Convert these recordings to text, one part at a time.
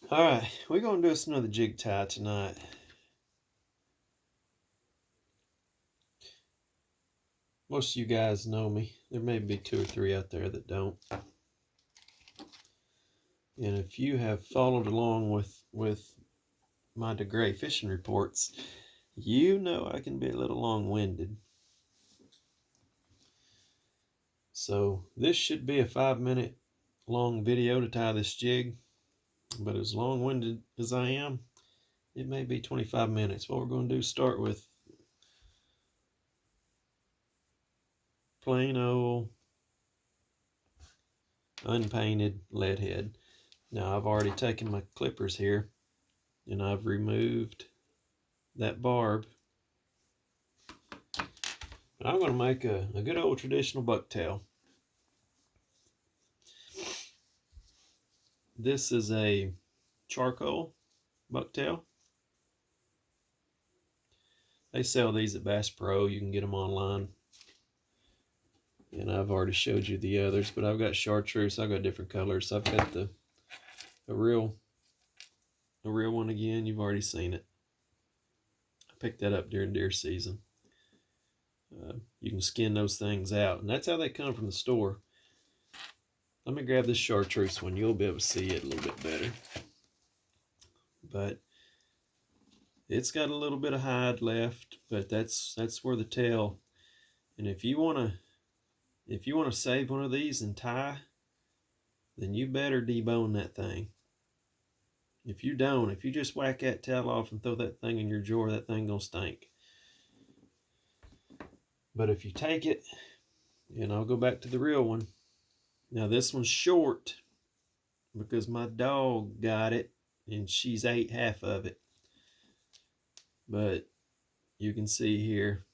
Alright, we're going to do us another jig tie tonight. Most of you guys know me. There may be 2 or 3 out there that don't. And if you have followed along with my DeGray fishing reports, you know I can be a little long-winded. So this should be a 5-minute long video to tie this jig. But as long-winded as I am, it may be 25 minutes. What we're going to do is start with plain old unpainted lead head. Now I've already taken my clippers here and I've removed that barb. And I'm going to make a good old traditional bucktail. This is a charcoal bucktail. They sell these at Bass Pro. You can get them online. And I've already showed you the others, but I've got chartreuse. I've got different colors. I've got a real one again. You've already seen it. I picked that up during deer season. You can skin those things out, and that's how they come from the store. Let me grab this chartreuse one. You'll be able to see it a little bit better. But it's got a little bit of hide left, but that's where the tail. And if you want to save one of these and tie, then you better debone that thing. If you don't, if you just whack that tail off and throw that thing in your drawer, that thing gonna stink. But if you take it, and I'll go back to the real one. Now this one's short because my dog got it and she's ate half of it. But you can see here,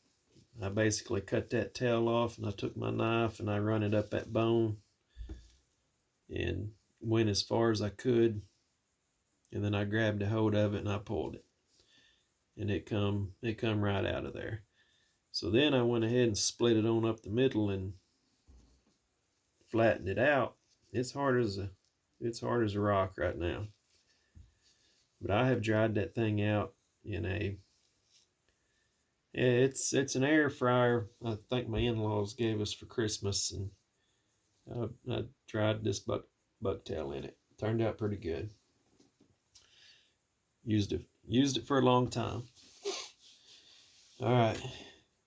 I basically cut that tail off and I took my knife and I run it up that bone and went as far as I could. And then I grabbed a hold of it and I pulled it. And it come right out of there. So then I went ahead and split it on up the middle and flattened it out. It's hard as a rock right now. But I have dried that thing out in it's an air fryer I think my in-laws gave us for Christmas, and I dried this bucktail in it. Turned out pretty good. Used it for a long time. All right,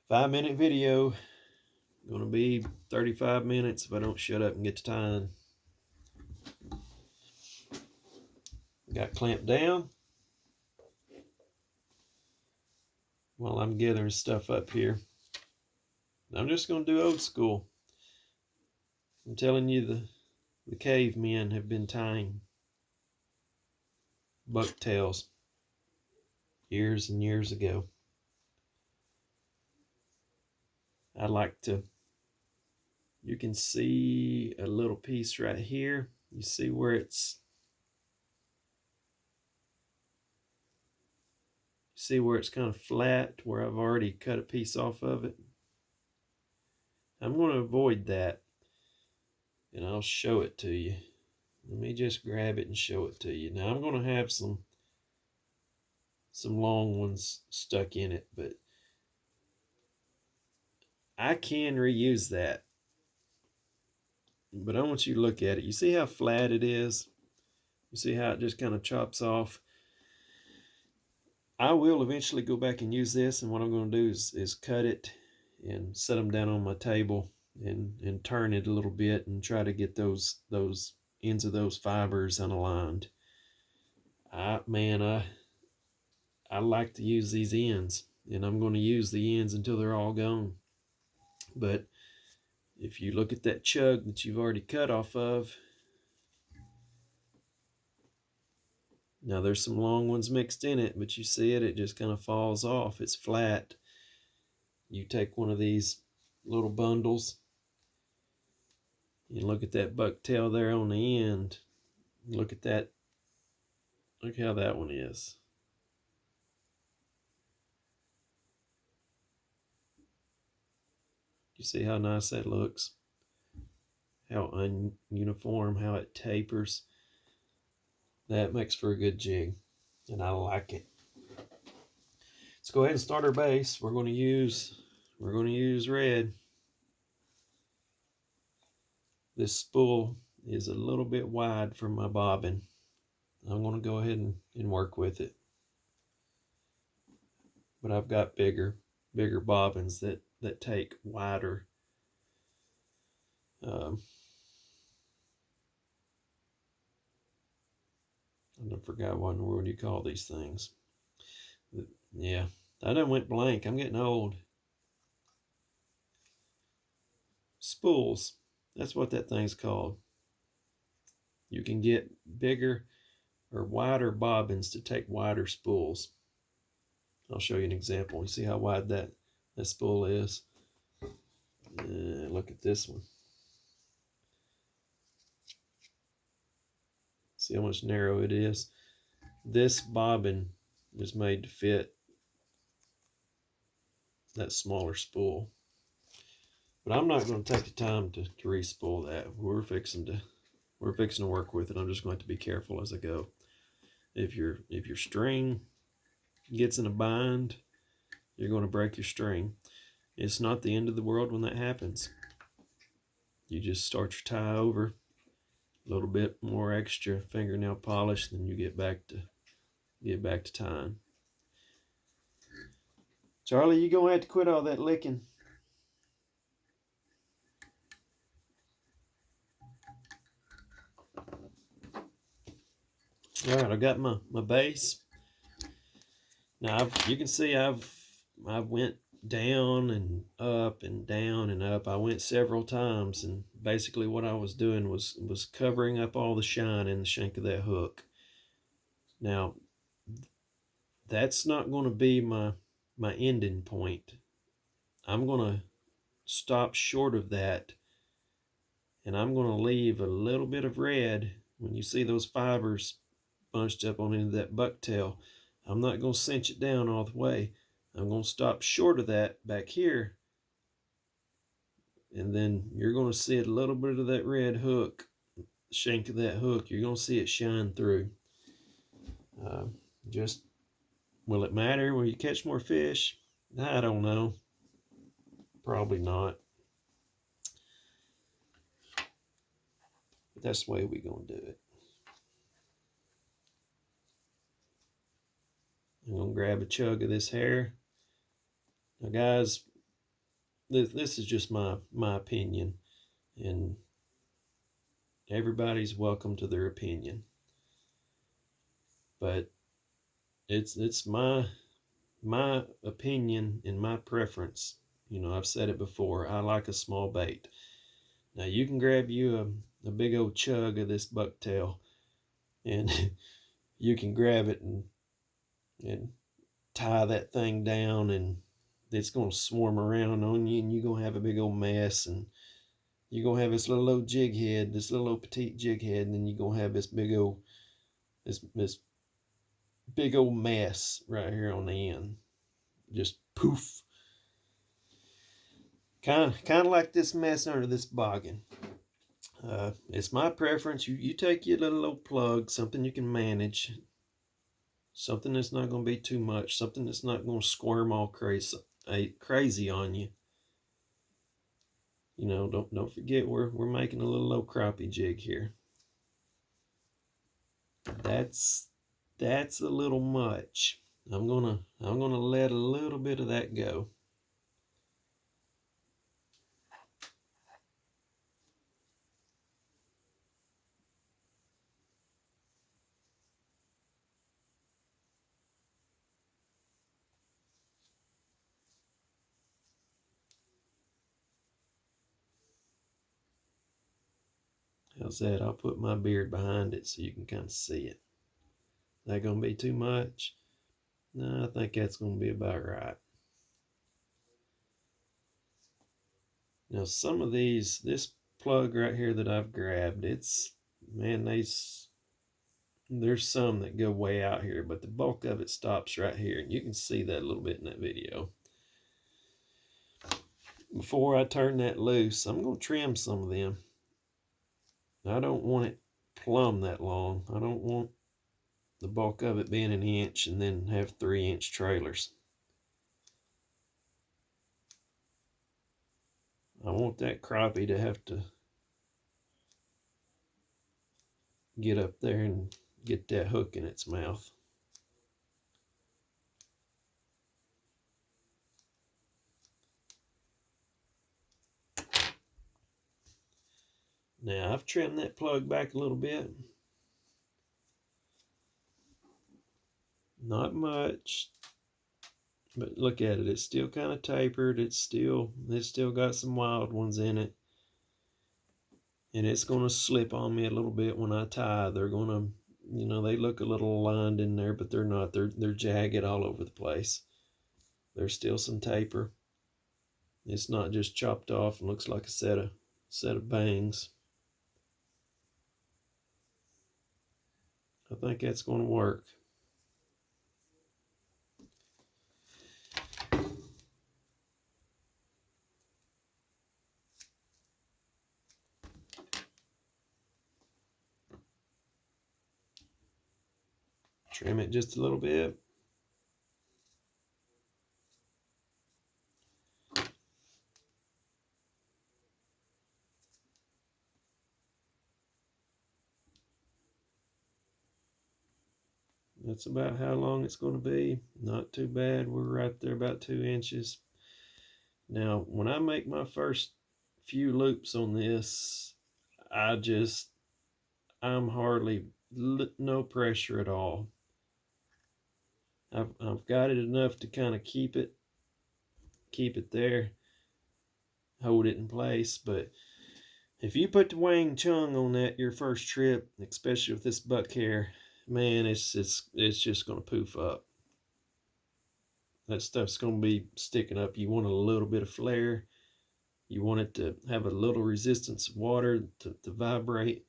5-minute video. Gonna be 35 minutes if I don't shut up and get to tying. Got clamped down while I'm gathering stuff up here. I'm just gonna do old school. I'm telling you, the cavemen have been tying bucktails years and years ago. I like to, you can see a little piece right here. You see where it's kind of flat, where I've already cut a piece off of it. I'm going to avoid that, and I'll show it to you. Let me just grab it and show it to you. Now I'm going to have some long ones stuck in it, but I can reuse that. But I want you to look at it. You see how flat it is? You see how it just kind of chops off? I will eventually go back and use this, and what I'm going to do is cut it and set them down on my table and turn it a little bit and try to get those ends of those fibers unaligned. I like to use these ends, and I'm going to use the ends until they're all gone. But if you look at that chug that you've already cut off of, now there's some long ones mixed in it, but you see it just kind of falls off. It's flat. You take one of these little bundles and look at that bucktail there on the end. Look at that. Look how that one is. You see how nice that looks? How ununiform, how it tapers. That makes for a good jig, and I like it. Let's go ahead and start our base. We're going to use red. This spool is a little bit wide for my bobbin. I'm going to go ahead and work with it. But I've got bigger bobbins that take wider. I forgot what in the world you call these things. Yeah, I done went blank. I'm getting old. Spools. That's what that thing's called. You can get bigger or wider bobbins to take wider spools. I'll show you an example. You see how wide that spool is? Look at this one. See how much narrow it is? This bobbin is made to fit that smaller spool. But I'm not going to take the time to re-spool that. We're fixing to work with it. I'm just going to have to be careful as I go. If your string gets in a bind, you're going to break your string. It's not the end of the world when that happens. You just start your tie over, a little bit more extra fingernail polish, then you get back to tying. Charlie, you're gonna have to quit all that licking. All right, I got my base. Now you can see I've went down and up and down and up. I went several times, and basically what I was doing was covering up all the shine in the shank of that hook. Now that's not going to be my ending point. I'm going to stop short of that, and I'm going to leave a little bit of red. When you see those fibers bunched up on into that bucktail, I'm not going to cinch it down all the way. I'm going to stop short of that back here, and then you're going to see a little bit of that red hook, shank of that hook. You're going to see it shine through. Just, will it matter? Will you catch more fish? I don't know. Probably not. But that's the way we're going to do it. I'm going to grab a chug of this hair. Now, guys, this is just my opinion, and everybody's welcome to their opinion. But it's my opinion and my preference. You know, I've said it before. I like a small bait. Now you can grab you a big old chug of this bucktail, and you can grab it and tie that thing down, and it's going to swarm around on you, and you're going to have a big old mess, and you're going to have this little old jig head, this little old petite jig head, and then you're going to have this big old mess right here on the end. Just poof. Kind of like this mess under this boggin. It's my preference. You take your little old plug, something you can manage, something that's not going to be too much, something that's not going to squirm all crazy on you. You know, don't forget we're making a little old crappie jig here. That's a little much. I'm gonna let a little bit of that go. How's that? I'll put my beard behind it so you can kind of see it. Is that gonna be too much? No, I think that's gonna be about right. Now some of these, this plug right here that I've grabbed, there's some that go way out here, but the bulk of it stops right here, and you can see that a little bit in that video. Before I turn that loose, I'm going to trim some of them. I don't want it plumb that long. I don't want the bulk of it being 1 inch, and then have 3-inch trailers. I want that crappie to have to get up there and get that hook in its mouth. Now I've trimmed that plug back a little bit. Not much, but look at it. It's still kind of tapered. It's still got some wild ones in it. And it's going to slip on me a little bit when I tie. They're going to, you know, they look a little lined in there, but they're not. They're jagged all over the place. There's still some taper. It's not just chopped off and looks like a set of bangs. I think that's going to work. Trim it just a little bit. That's about how long it's going to be. Not too bad. We're right there about 2 inches. Now, when I make my first few loops on this, I'm hardly, no pressure at all. I've got it enough to kind of keep it there, hold it in place. But if you put the Wang Chung on that your first trip, especially with this buck hair, man, it's just gonna poof up. That stuff's gonna be sticking up. You want a little bit of flare. You want it to have a little resistance of water to vibrate.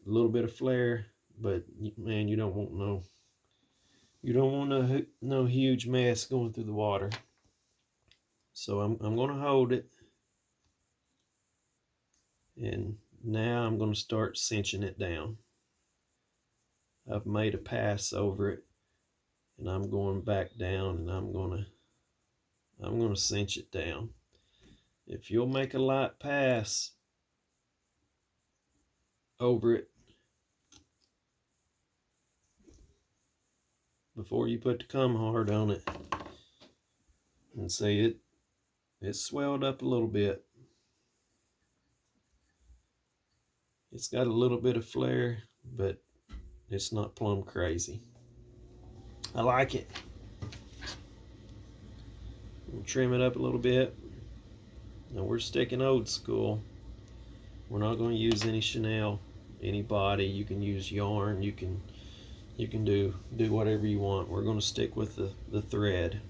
A little bit of flare, but man, you don't want no huge mess going through the water. So I'm gonna hold it, and now I'm gonna start cinching it down. I've made a pass over it, and I'm going back down, and I'm gonna cinch it down. If you'll make a light pass over it before you put the come hard on it, and see it swelled up a little bit. It's got a little bit of flare, but it's not plumb crazy. I like it. We'll trim it up a little bit. Now we're sticking old school. We're not going to use any Chanel, any body. You can use yarn. You can do whatever you want. We're going to stick with the thread.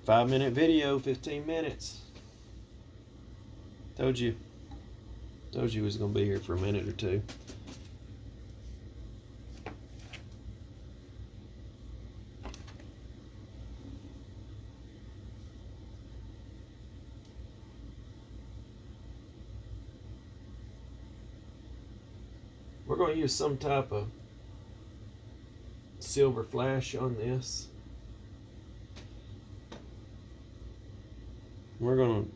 5-minute video, 15 minutes. Told you it was going to be here for a minute or two. We're going to use some type of silver flash on this. We're going to,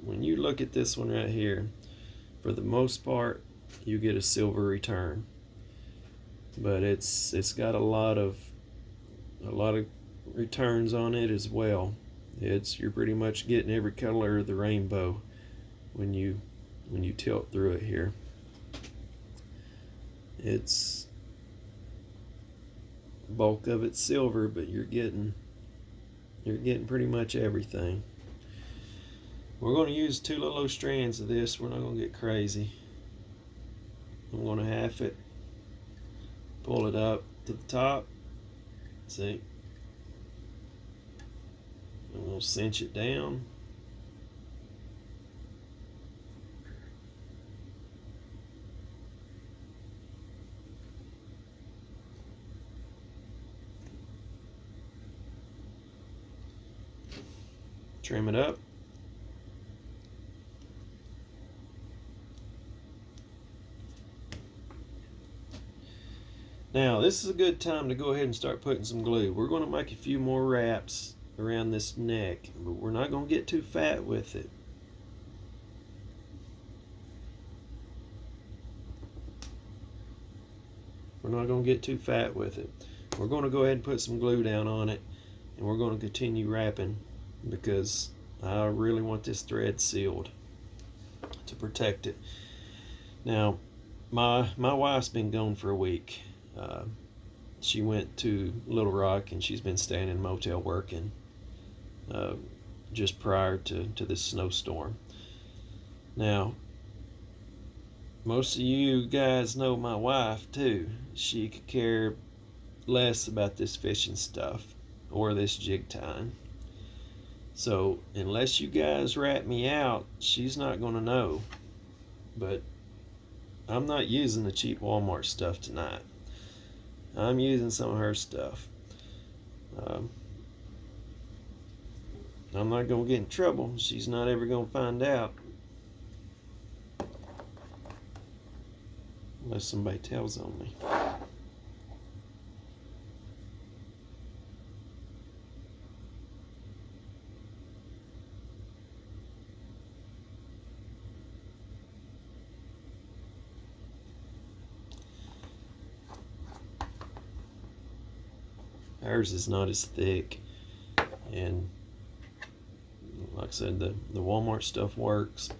when you look at this one right here, for the most part, you get a silver return. But it's got a lot of returns on it as well. You're pretty much getting every color of the rainbow when you tilt through it here. It's bulk of it's silver, but you're getting pretty much everything. We're going to use 2 little strands of this. We're not going to get crazy. I'm going to half it, pull it up to the top. See? And we'll cinch it down. Trim it up. Now, this is a good time to go ahead and start putting some glue. We're going to make a few more wraps around this neck, but we're not going to get too fat with it. We're not going to get too fat with it. We're going to go ahead and put some glue down on it, and we're going to continue wrapping because I really want this thread sealed to protect it. Now, my wife's been gone for a week. She went to Little Rock and she's been staying in a motel working just prior to this snowstorm. Now, most of you guys know my wife too. She could care less about this fishing stuff or this jig tying. So unless you guys rat me out, she's not going to know. But I'm not using the cheap Walmart stuff tonight. I'm using some of her stuff. I'm not going to get in trouble. She's not ever going to find out. Unless somebody tells on me. Ours is not as thick, and like I said, the Walmart stuff works.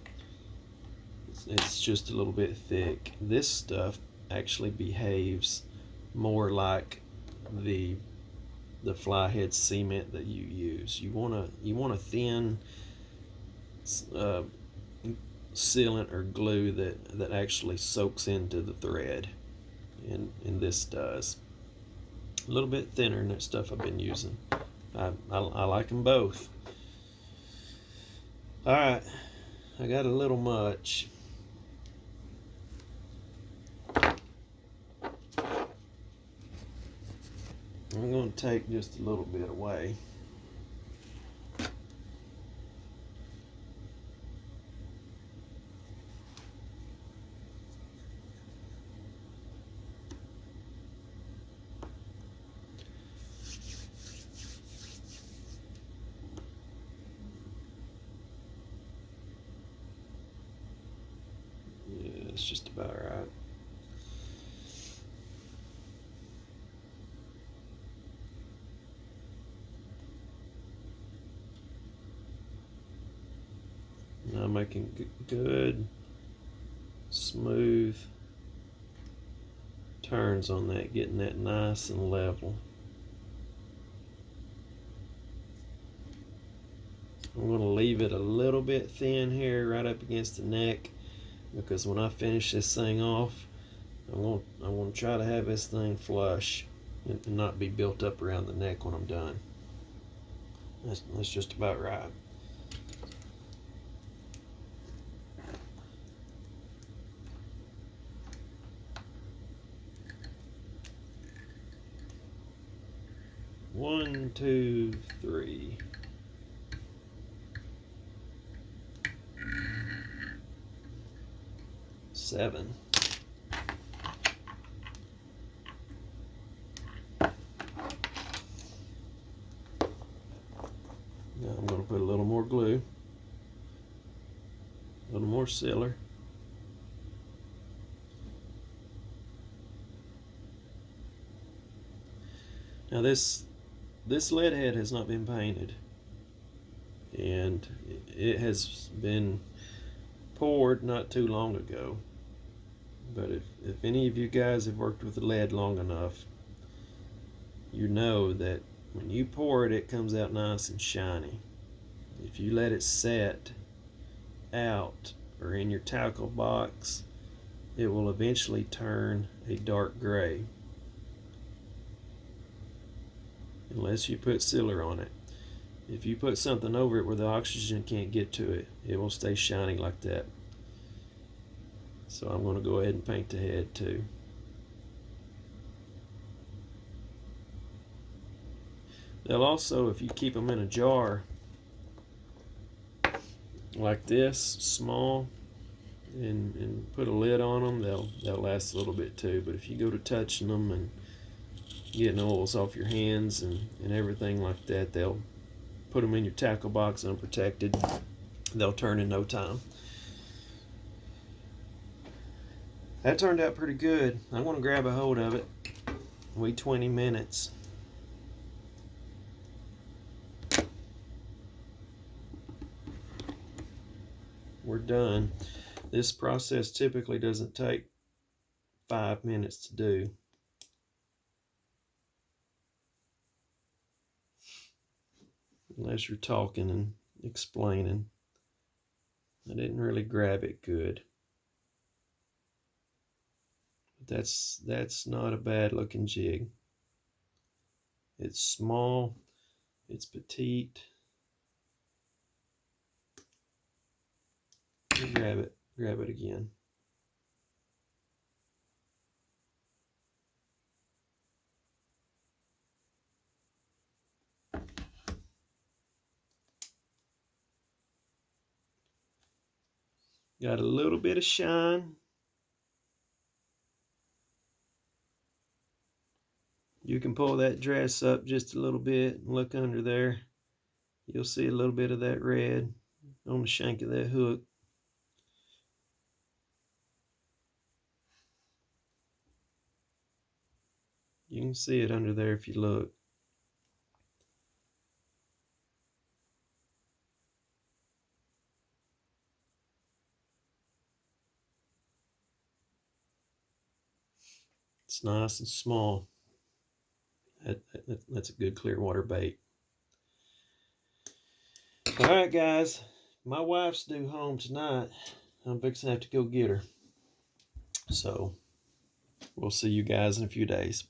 It's just a little bit thick. This stuff actually behaves more like the fly head cement that you use. You want a thin sealant or glue that actually soaks into the thread, and this does. A little bit thinner than that stuff I've been using. I like them both. Alright, I got a little much. I'm going to take just a little bit away. Yeah, it's just about right. Now making good, smooth turns on that, getting that nice and level. I'm going to leave it a little bit thin here right up against the neck, because when I finish this thing off, I want to try to have this thing flush and not be built up around the neck when I'm done. That's just about right. One, two, three. Seven. Now I'm going to put a little more glue, a little more sealer. Now this lead head has not been painted, and it has been poured not too long ago. But if any of you guys have worked with the lead long enough, you know that when you pour it, it comes out nice and shiny. If you let it set out or in your tackle box, it will eventually turn a dark gray, unless you put sealer on it. If you put something over it where the oxygen can't get to it, it will stay shiny like that. So I'm going to go ahead and paint the head too. They'll also, if you keep them in a jar like this, small, and put a lid on them, they'll last a little bit too. But if you go to touching them and getting oils off your hands and everything like that. They'll put them in your tackle box unprotected. They'll turn in no time. That turned out pretty good. I want to grab a hold of it. Wait 20 minutes. We're done. This process typically doesn't take 5 minutes to do. Unless you're talking and explaining. I didn't really grab it good. But that's not a bad looking jig. It's small, it's petite. Grab it again. Got a little bit of shine. You can pull that dress up just a little bit and look under there. You'll see a little bit of that red on the shank of that hook. You can see it under there if you look. It's nice and small. That's a good Clearwater bait. All right, guys. My wife's due home tonight. I'm fixing to have to go get her. So we'll see you guys in a few days.